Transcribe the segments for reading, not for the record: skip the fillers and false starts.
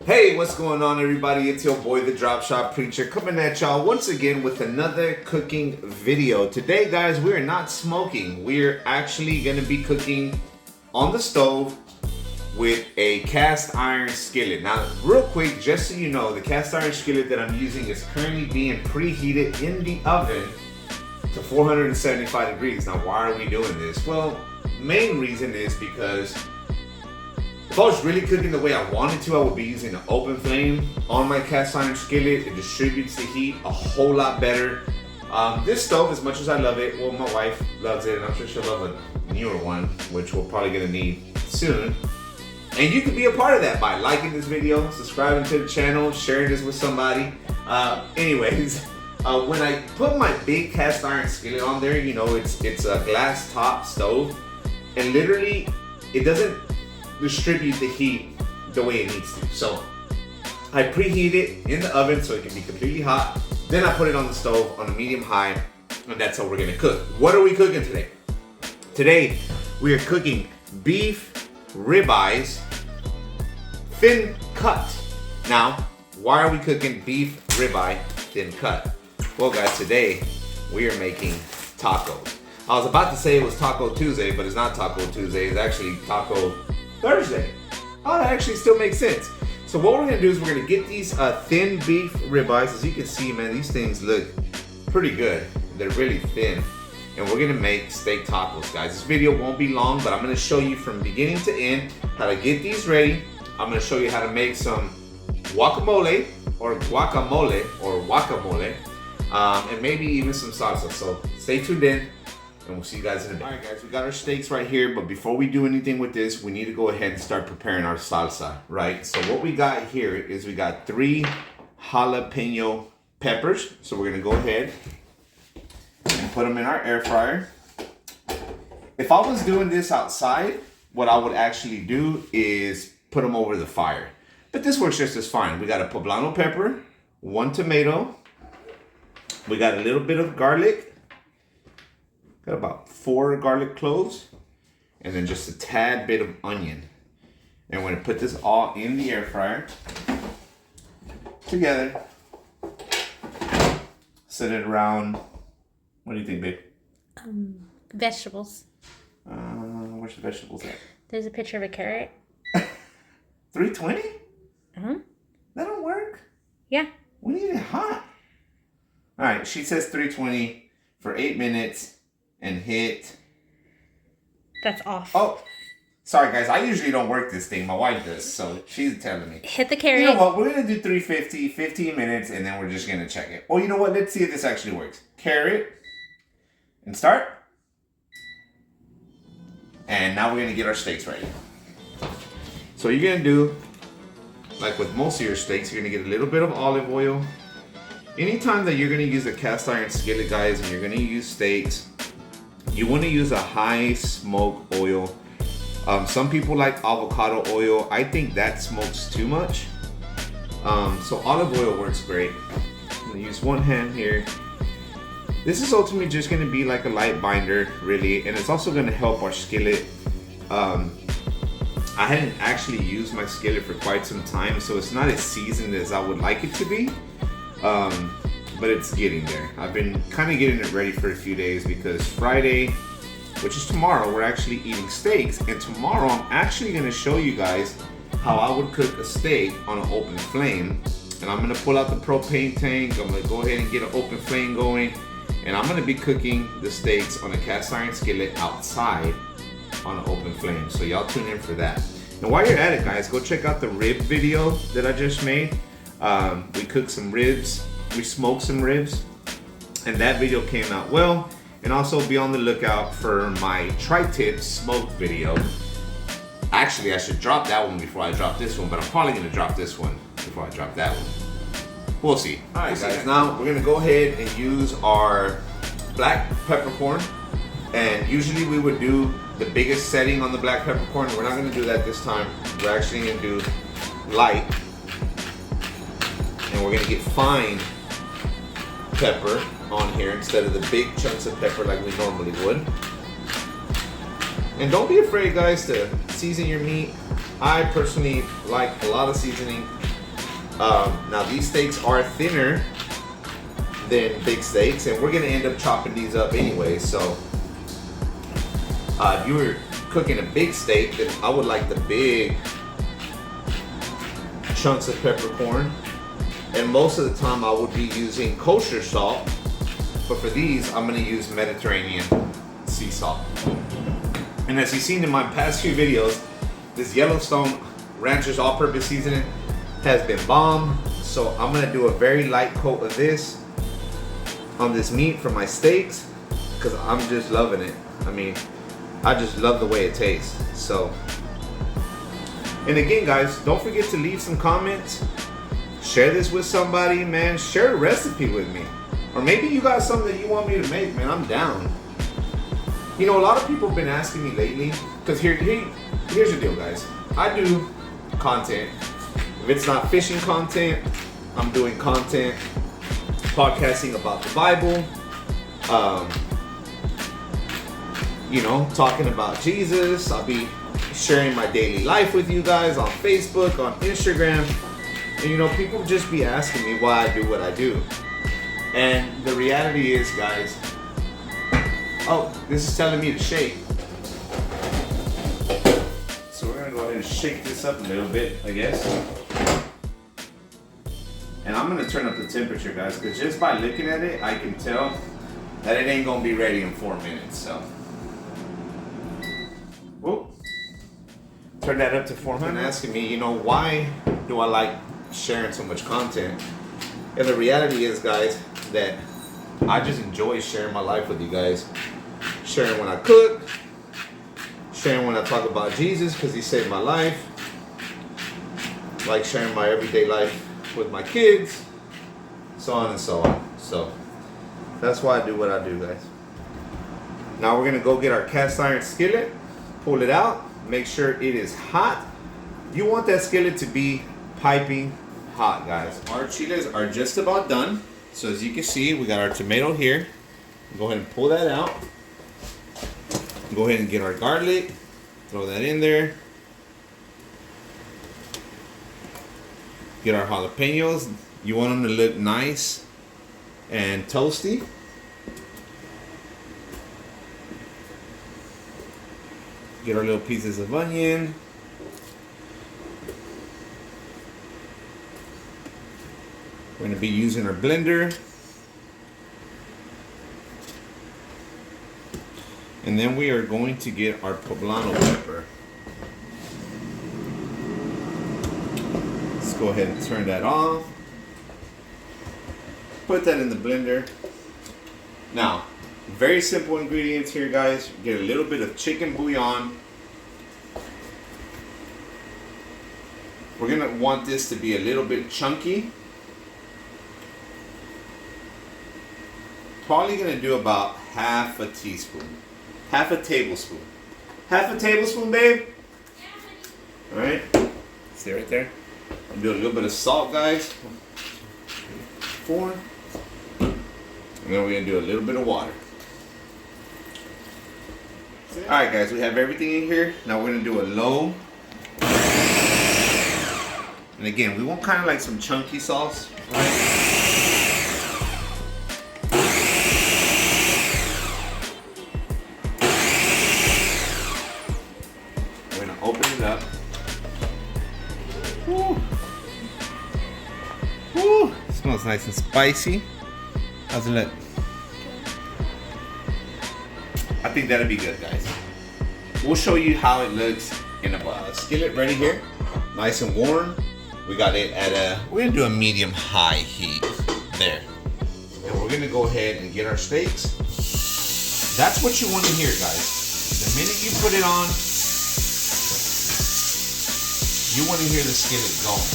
Hey, what's going on, everybody? It's your boy, the Drop Shot Preacher, coming at y'all once again with another cooking video. Today, guys, we are not smoking. We're actually going to be cooking on the stove with a cast iron skillet. Now, real quick, just so you know, the cast iron skillet that I'm using is currently being preheated in the oven to 475 degrees. Now, why are we doing this? Well, main reason is because if I was really cooking the way I wanted to, I would be using an open flame on my cast iron skillet. It distributes the heat a whole lot better. This stove, as much as I love it, well, my wife loves it, and I'm sure she'll love a newer one, which we're probably gonna need soon. And you can be a part of that by liking this video, subscribing to the channel, sharing this with somebody. Anyways, when I put my big cast iron skillet on there, you know, it's a glass top stove, and literally it doesn't distribute the heat the way it needs to. So I preheat it in the oven so it can be completely hot. Then I put it on the stove on a medium high, and that's how we're gonna cook. What are we cooking today? Today we are cooking beef ribeyes, thin cut. Now, why are we cooking beef ribeye thin cut? Well, guys, today we are making tacos. I was about to say it was Taco Tuesday, but it's not Taco Tuesday. It's actually Taco Thursday. Oh, that actually still makes sense. So what we're gonna do is we're gonna get these thin beef ribeyes. As you can see, man, these things look pretty good. They're really thin. And we're gonna make steak tacos, guys. This video won't be long, but I'm gonna show you from beginning to end how to get these ready. I'm gonna show you how to make some guacamole, and maybe even some salsa. So stay tuned in, and we'll see you guys in a bit. All right, guys, we got our steaks right here, but before we do anything with this, we need to go ahead and start preparing our salsa, right? So what we got here is we got 3 jalapeno peppers. So we're gonna go ahead and put them in our air fryer. If I was doing this outside, what I would actually do is put them over the fire. But this works just as fine. We got a poblano pepper, 1 tomato. We got a little bit of garlic. Got about 4 garlic cloves, and then just a tad bit of onion. And we're gonna put this all in the air fryer together. Set it around, what do you think, babe? Vegetables. Where's the vegetables at? There's a picture of a carrot. 320? Uh-huh. That don't work. Yeah. We need it hot. All right, she says 320 for 8 minutes. And hit. That's off. Oh, sorry guys. I usually don't work this thing. My wife does, so she's telling me. Hit the carrot. You know what? We're gonna do 350, 15 minutes, and then we're just gonna check it. Oh, you know what? Let's see if this actually works. Carrot, and start. And now we're gonna get our steaks ready. So you're gonna do, like with most of your steaks, you're gonna get a little bit of olive oil. Anytime that you're gonna use a cast iron skillet, guys, and you're gonna use steaks, you want to use a high smoke oil. Some people like avocado oil. I think that smokes too much. So olive oil works great. I'm gonna use 1 hand here. This is ultimately just gonna be like a light binder, really, and it's also gonna help our skillet. I hadn't actually used my skillet for quite some time, so it's not as seasoned as I would like it to be. But it's getting there. I've been kind of getting it ready for a few days because Friday, which is tomorrow, we're actually eating steaks. And tomorrow I'm actually gonna show you guys how I would cook a steak on an open flame. And I'm gonna pull out the propane tank. I'm gonna go ahead and get an open flame going. And I'm gonna be cooking the steaks on a cast iron skillet outside on an open flame. So y'all tune in for that. And while you're at it, guys, go check out the rib video that I just made. We cooked some ribs. We smoked some ribs, and that video came out well. And also be on the lookout for my tri-tip smoked video. Actually, I should drop that one before I drop this one, but I'm probably gonna drop this one before I drop that one. We'll see. All right, guys, now we're gonna go ahead and use our black peppercorn. And usually we would do the biggest setting on the black peppercorn. We're not gonna do that this time. We're actually gonna do light. And we're gonna get fine pepper on here instead of the big chunks of pepper like we normally would. And don't be afraid, guys, to season your meat. I personally like a lot of seasoning. Now these steaks are thinner than big steaks, and we're gonna end up chopping these up anyway. So if you were cooking a big steak, then I would like the big chunks of peppercorn, and most of the time I would be using kosher salt, but for these I'm gonna use Mediterranean sea salt. And as you've seen in my past few videos, this Yellowstone Rancher's all-purpose seasoning has been bomb, so I'm gonna do a very light coat of this on this meat for my steaks because I'm just loving it. I mean, I just love the way it tastes. So, and again guys, don't forget to leave some comments, share this with somebody, man. Share a recipe with me, or maybe you got something that you want me to make, man. I'm down. You know, a lot of people have been asking me lately, because here's the deal guys, I do content. If it's not fishing content, I'm doing content podcasting about the Bible, you know, talking about Jesus. I'll be sharing my daily life with you guys on Facebook, on Instagram. And you know, people just be asking me why I do what I do. And the reality is, guys, oh, this is telling me to shake. So we're gonna go ahead and shake this up a little bit, I guess. And I'm gonna turn up the temperature, guys, because just by looking at it, I can tell that it ain't gonna be ready in 4 minutes, so. Whoop. Turn that up to 400. Asking me, you know, why do I like sharing so much content? And the reality is, guys, that I just enjoy sharing my life with you guys. Sharing when I cook, sharing when I talk about Jesus because he saved my life. Like sharing my everyday life with my kids, so on and so on. So that's why I do what I do, guys. Now we're gonna go get our cast iron skillet, pull it out, make sure it is hot. You want that skillet to be piping hot, guys. Our chiles are just about done. So as you can see, we got our tomato here. Go ahead and pull that out. Go ahead and get our garlic, throw that in there. Get our jalapenos. You want them to look nice and toasty. Get our little pieces of onion. We're going to be using our blender. And then we are going to get our poblano pepper. Let's go ahead and turn that off. Put that in the blender. Now, very simple ingredients here, guys. Get a little bit of chicken bouillon. We're gonna want this to be a little bit chunky. Probably gonna do about half a teaspoon. Half a tablespoon. Half a tablespoon, babe? Alright. Stay right there. And do a little bit of salt, guys. 4. And then we're gonna do a little bit of water. Alright guys, we have everything in here. Now we're gonna do a low. And again, we want kind of like some chunky sauce, right? We're gonna open it up. Woo. Woo. It smells nice and spicy. How's it look? I think that'll be good, guys. We'll show you how it looks in a skillet ready here. Nice and warm. We got it at we're gonna do a medium-high heat there. And we're gonna go ahead and get our steaks. That's what you want to hear, guys. The minute you put it on, you want to hear the skillet going.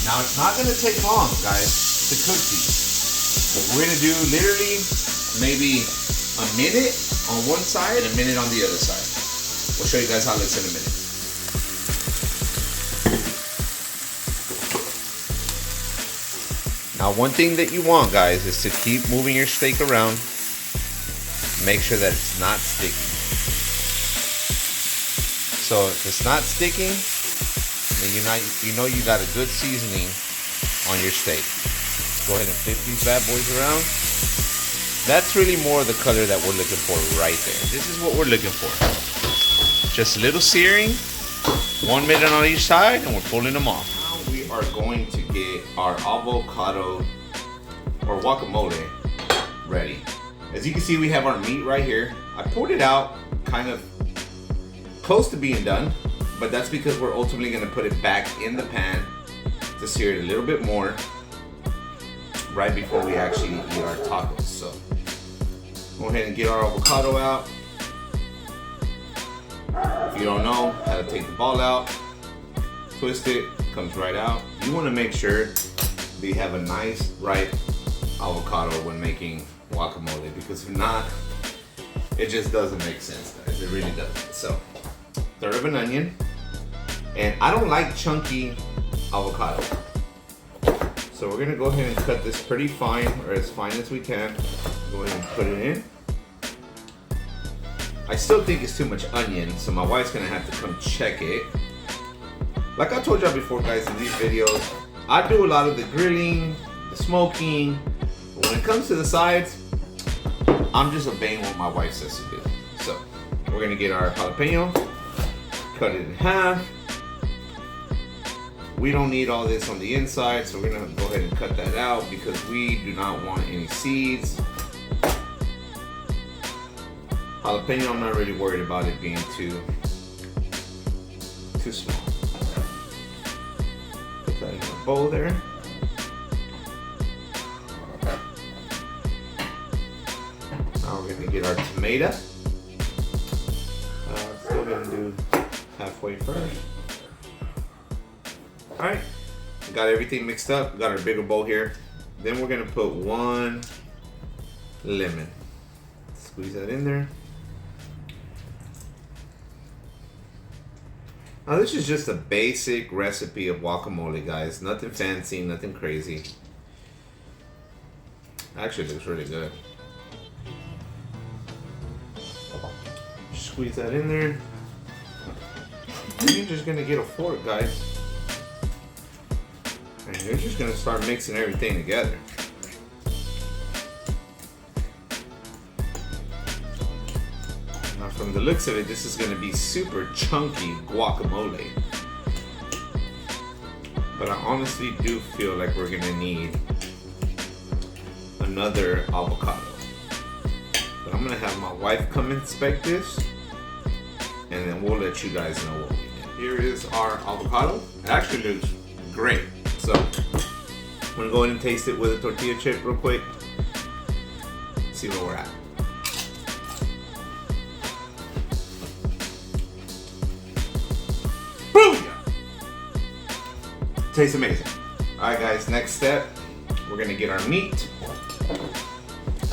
Now it's not gonna take long, guys, to cook these. We're gonna do literally maybe a minute on one side and a minute on the other side. We'll show you guys how it looks in a minute. Now one thing that you want, guys, is to keep moving your steak around. Make sure that it's not sticky. So if it's not sticking, then you know you got a good seasoning on your steak. Go ahead and flip these bad boys around. That's really more the color that we're looking for right there. This is what we're looking for. Just a little searing, 1 minute on each side, and we're pulling them off. Now we are going to get our avocado or guacamole ready. As you can see, we have our meat right here. I pulled it out kind of close to being done, but that's because we're ultimately gonna put it back in the pan to sear it a little bit more right before we actually eat our tacos. So go ahead and get our avocado out. If you don't know how to take the ball out, twist it, comes right out. You wanna make sure that you have a nice, ripe avocado when making guacamole, because if not, it just doesn't make sense, guys. It really doesn't. So, third of an onion. And I don't like chunky avocado. So we're gonna go ahead and cut this pretty fine, or as fine as we can. Go ahead and put it in. I still think it's too much onion, so my wife's gonna have to come check it. Like I told y'all before, guys, in these videos, I do a lot of the grilling, the smoking. But when it comes to the sides, I'm just obeying what my wife says to do. So we're gonna get our jalapeno, cut it in half. We don't need all this on the inside, so we're gonna go ahead and cut that out because we do not want any seeds. Jalapeno, I'm not really worried about it being too small. Put that in a bowl there. Now we're gonna get our tomato. Still gonna do halfway first. All right, got everything mixed up. Got our bigger bowl here. Then we're gonna put 1 lemon. Squeeze that in there. Now this is just a basic recipe of guacamole, guys. Nothing fancy, nothing crazy. Actually, looks really good. Squeeze that in there. And you're just gonna get a fork, guys. And you're just gonna start mixing everything together. Now from the looks of it, this is gonna be super chunky guacamole. But I honestly do feel like we're gonna need another avocado. But I'm gonna have my wife come inspect this, and then we'll let you guys know what we did. Here is our avocado. It actually looks great. So I'm gonna go ahead and taste it with a tortilla chip real quick. See where we're at. Booyah! Tastes amazing. All right, guys. Next step, we're gonna get our meat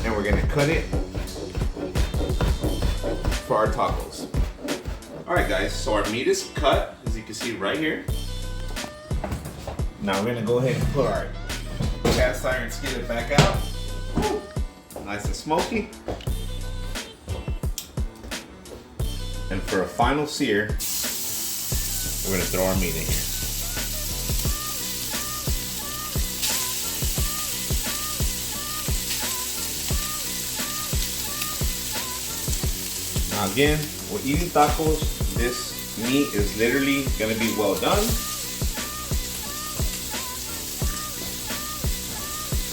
and we're gonna cut it for our tacos. All right, guys. So our meat is cut, as you can see right here. Now we're gonna go ahead and put our cast iron skillet back out. Woo. Nice and smoky. And for a final sear, we're gonna throw our meat in here. Now again, we're eating tacos. This meat is literally gonna be well done.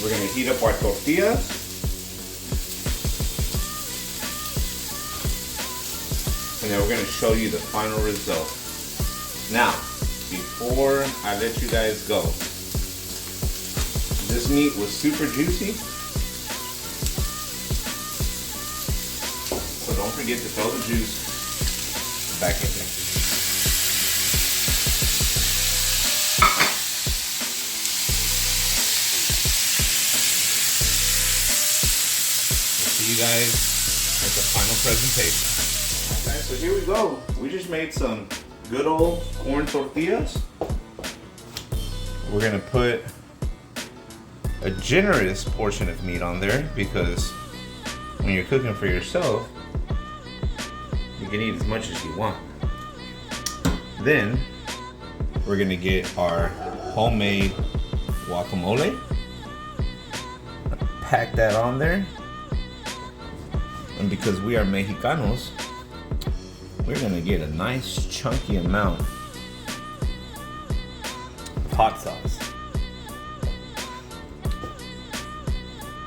We're gonna heat up our tortillas. And then we're gonna show you the final result. Now, before I let you guys go, this meat was super juicy. So don't forget to throw the juice back in there. You guys at the final presentation. Okay, so here we go. We just made some good old corn tortillas. We're gonna put a generous portion of meat on there because when you're cooking for yourself, you can eat as much as you want. Then we're gonna get our homemade guacamole. Pack that on there. And because we are Mexicanos, we're gonna get a nice chunky amount of hot sauce.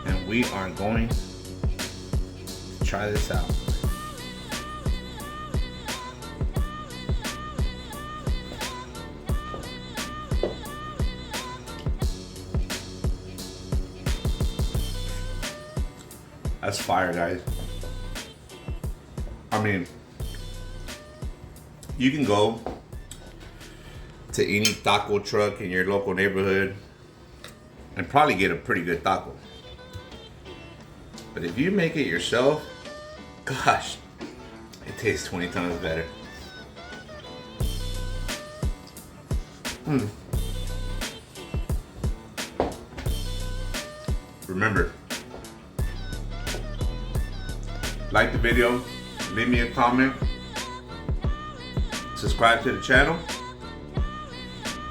And we are going to try this out. That's fire, guys. I mean, you can go to any taco truck in your local neighborhood and probably get a pretty good taco. But if you make it yourself, gosh, it tastes 20 times better. Remember, like the video, leave me a comment, subscribe to the channel,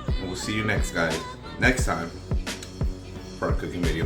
and we'll see you next time for our cooking video.